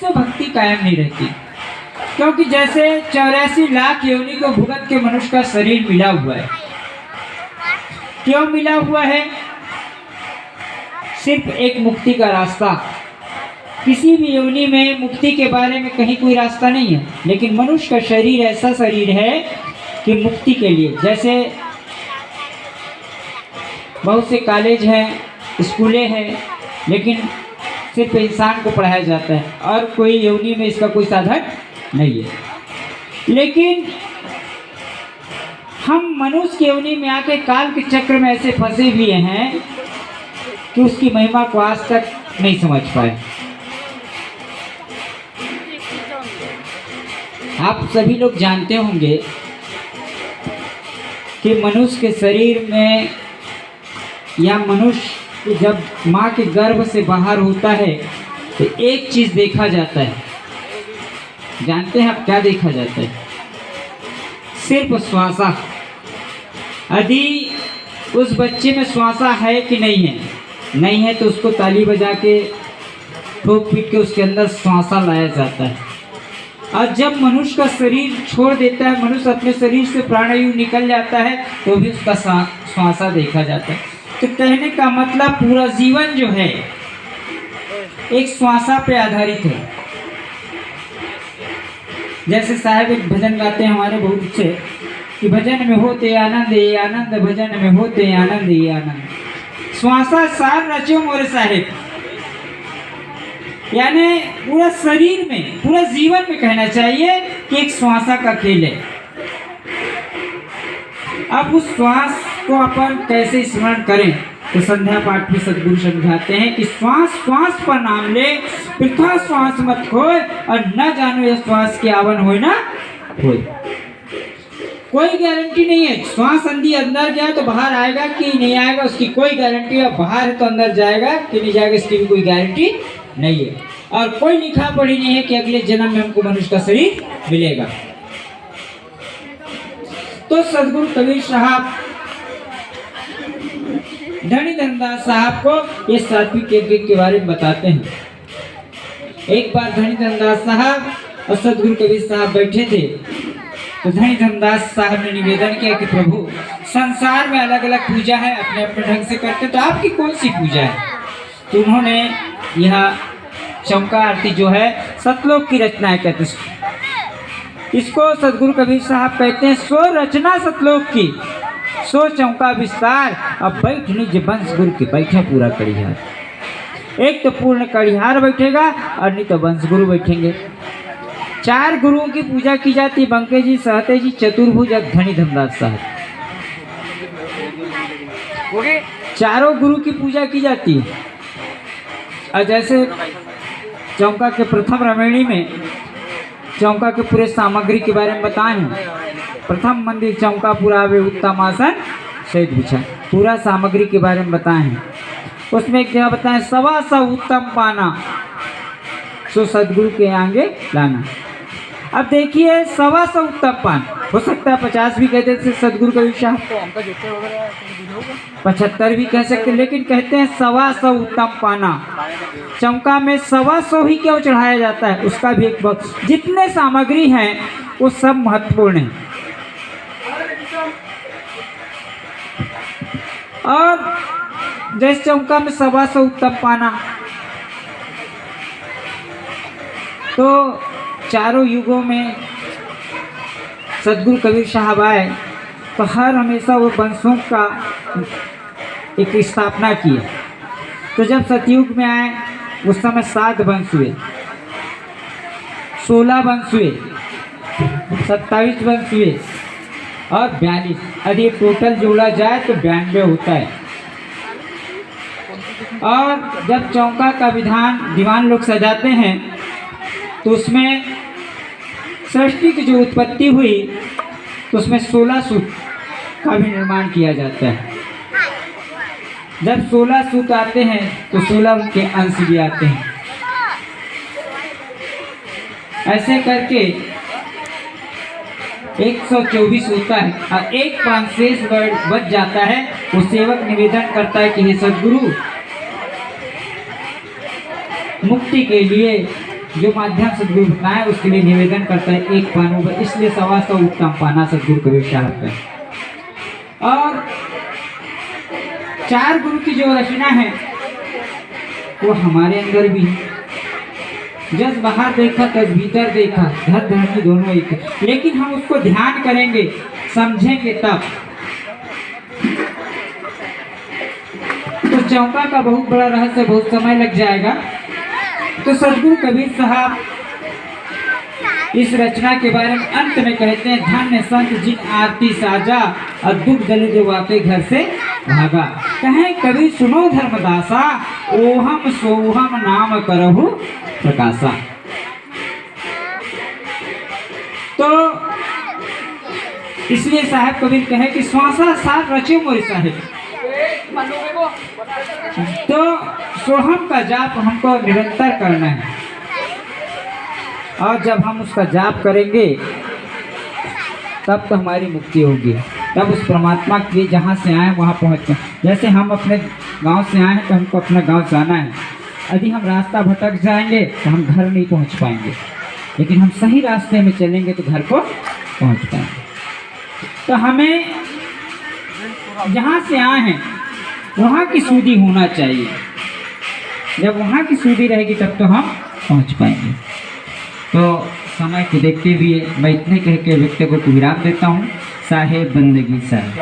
उसमें भक्ति कायम नहीं रहती। क्योंकि जैसे 84 लाख योनि को भुगत के मनुष्य का शरीर मिला हुआ है। क्यों मिला हुआ है? सिर्फ एक मुक्ति का रास्ता। किसी भी योनि में मुक्ति के बारे में कहीं कोई रास्ता नहीं है, लेकिन मनुष्य का शरीर ऐसा शरीर है कि मुक्ति के लिए, जैसे बहुत से कॉलेज हैं, स्कूलें हैं, लेकिन सिर्फ इंसान को पढ़ाया जाता है और कोई योनि में इसका कोई साधन नहीं है। लेकिन हम मनुष्य की योनि में आके काल के चक्र में ऐसे फंसे हुए हैं कि उसकी महिमा को आज तक नहीं समझ पाए। आप सभी लोग जानते होंगे कि मनुष्य के शरीर में या मनुष्य जब माँ के गर्भ से बाहर होता है तो एक चीज़ देखा जाता है। जानते हैं आप क्या देखा जाता है? सिर्फ श्वासा। यदि उस बच्चे में श्वासा है कि नहीं है, नहीं है तो उसको ताली बजा के ठोक पीट के उसके अंदर श्वासा लाया जाता है। और जब मनुष्य का शरीर छोड़ देता है, मनुष्य अपने शरीर से प्राणवायु निकल जाता है, तो भी उसका श्वासा देखा जाता है। तो कहने का मतलब पूरा जीवन जो है एक श्वासा पे आधारित है। जैसे साहब एक भजन गाते हैं हमारे बहुत अच्छे कि भजन में होते आनंद ये आनंद, भजन में होते आनंद ये आनंद। श्वासा सार रचो मोरे साहिब, यानी पूरा शरीर में, पूरा जीवन में कहना चाहिए कि एक श्वासा का खेल है। अब उस श्वास को अपन कैसे स्मरण करें, तो संध्या पाठ में सदगुरु समझाते हैं कि श्वास श्वास पर नाम ले, पृथा श्वास मत खोए, और न जानो यह श्वास के आवन होए ना होए। कोई गारंटी नहीं है, श्वास अंदर गया तो बाहर आएगा कि नहीं आएगा, उसकी कोई गारंटी है। बाहर है तो अंदर जाएगा कि नहीं जाएगा, इसकी भी कोई गारंटी नहीं है। और कोई लिखा पढ़ी नहीं है कि अगले जन्म में हमको मनुष्य का शरीर मिलेगा। तो सदगुरु कबीर साहब धनी धनदास साहब को ये सात्विक यज्ञ के बारे में बताते हैं। एक बार धनी धनदास साहब और सदगुरु कबीर साहब बैठे थे, तो धनी धनदास साहब ने निवेदन किया कि प्रभु, संसार में अलग अलग पूजा है, अपने अपने ढंग से करते, तो आपकी कौन सी पूजा है? तो उन्होंने यह चौका आरती जो है सतलोक की रचना है, कहते इसको सदगुरु कबीर साहब कहते हैं सो रचना सतलोक की, सो चौका विस्तार, अब बैठ निज वंश गुरु की बैठा पूरा कड़िहार। एक तो पूर्ण कड़िहार बैठेगा और नहीं तो वंश गुरु बैठेंगे। 4 गुरुओं की पूजा की जाती है, बंके जी, सहते जी, चतुर्भुज, धनी धनदास साहब। चारों गुरु की पूजा की जाती है। और जैसे चौका के प्रथम रामायणी में चौका के पूरे सामग्री के बारे में बताए हैं। प्रथम मंदिर चौका पूरा वे उत्तम आसन सहित बिछा, पूरा सामग्री के बारे में बताए हैं। उसमें एक जगह बताएं 125 उत्तम पाना सो सदगुरु के आगे लाना। अब देखिए 125 उत्तम पान, हो सकता है 50 भी कहते थे सदगुरु कबीर साहब, 75 भी कह सकते, लेकिन कहते हैं 125 उत्तम पाना। चौका में 125 ही क्यों चढ़ाया जाता है, उसका भी एक वक्त, जितने सामग्री हैं वो सब महत्वपूर्ण है। और जैसे चौका में 125 उत्तम पाना, तो चारों युगों में सदगुरु कबीर साहब आए तो हर हमेशा वो वंशों का एक स्थापना की। तो जब सतयुग में आए उस समय 7 वंश हुए, 16 वंश हुए, 27 वंश हुए और 42। यदि टोटल जोड़ा जाए तो 92 होता है। और जब चौका का विधान दीवान लोग सजाते हैं तो उसमें सृष्टि की जो उत्पत्ति हुई तो उसमें 16 सूत का भी निर्माण किया जाता है। जब 16 सूत आते हैं तो 16 उनके अंश भी आते हैं। ऐसे करके 124 होता है और एक पान शेष बच जाता है। वो सेवक निवेदन करता है कि हे सदगुरु, मुक्ति के लिए जो माध्यम सदगुरु बताए उसके लिए निवेदन करता है एक पानू, इसलिए 125 उत्तम पाना सदगुरु कबीर साहब का। और 4 गुरु की जो रचना है वो हमारे अंदर भी है। जब बाहर देखा तब भीतर देखा, धर धरती दोनों एक है। लेकिन हम उसको ध्यान करेंगे, समझेंगे तब। तो चौका का बहुत बड़ा रहस्य, बहुत समय लग जाएगा। तो सदगुरु कबीर साहब इस रचना के बारे में अंत में कहते हैं, धन्य संत जिन आरती साजा और दुख दलित वाके घर से भागा। कहें कबीर सुनो धर्मदासा, ओहम सोहम नाम करहु प्रकाशा। तो इसलिए साहब कबीर कहे कि श्वासा सार रचे मोरे साहिब। तो सोहम का जाप हमको निरंतर करना है, और जब हम उसका जाप करेंगे तब तो हमारी मुक्ति होगी, तब उस परमात्मा के जहाँ से आए वहाँ पहुँच। जैसे हम अपने गांव से आए हैं तो हमको अपना गांव जाना है। यदि हम रास्ता भटक जाएंगे तो हम घर नहीं पहुँच पाएंगे, लेकिन हम सही रास्ते में चलेंगे तो घर को पहुँच पाएंगे। तो हमें जहाँ से आए हैं वहाँ की सुधि होना चाहिए। जब वहाँ की सुधि रहेगी तब तो हम पहुँच पाएंगे। तो समय को देखते हुए मैं इतने कह के व्यक्ति को विराम देता हूँ। साहेब बंदगी साहेब।